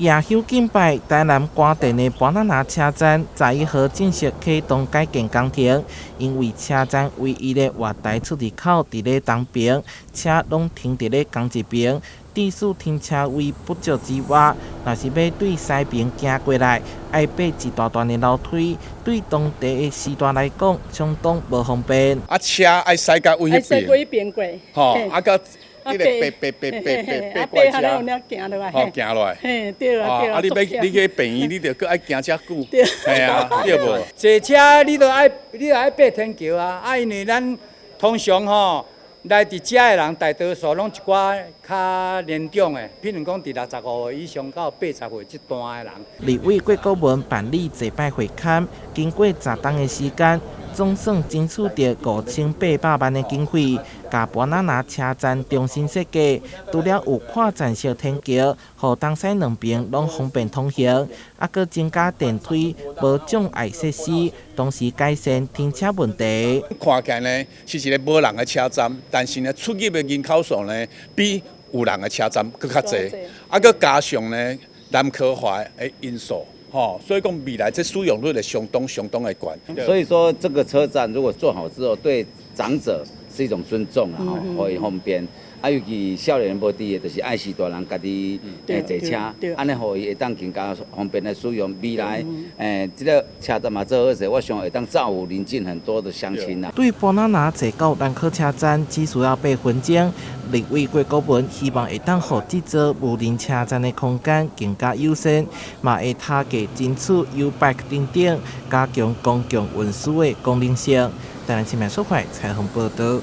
夜休敬拜，台南关田的巴拿拿车站11号正式启动改建工程，因为车站唯一的月台出入口伫咧东边，车拢停伫咧同一边，地处停车位不足之外，若是要对西边行过来，要爬一大段的楼梯，对当地的时段来讲，相当无方便。车爱驶到位迄边，驶过迄边过，吼，到你个爬过车，行落来，嘿，对啊，对啊。你去病院，你着搁爱行遮久，系啊，对无？坐车你都爱爬天桥啊，因为咱通常吼来伫遮的人，大多数拢一寡较年长的，譬如讲伫65岁以上到80岁这段的人。立委郭国文办理祭拜会刊，经过10天的时间。总算争取到5800万的经费，甲巴拿拿车站重新设计，除了有跨站式天桥，互东西两边拢方便通行，阁增加电梯、无障碍设施，同时改善停车问题。看起来呢是一个无人的车站，但是呢出入的人口数呢比有人的车站搁较侪，阁加上呢南科化的因素。所以讲未来这使用率的相当的高。所以说这个车站如果做好之后，对长者是一种尊重啦，可以方便。尤其少年无伫的，就是爱是大人家己坐车，安尼互伊会当更加方便来使用。未来这个车站嘛做好势，我想会当照顾邻近很多的乡亲啦。对巴拿拿坐到南科车站只需要8分钟，立委郭国文希望会当互这座无人车站的空间更加优先，嘛会他价争取 U-Bike 等，加强公共运输的功能性。台南新闻所采访报道。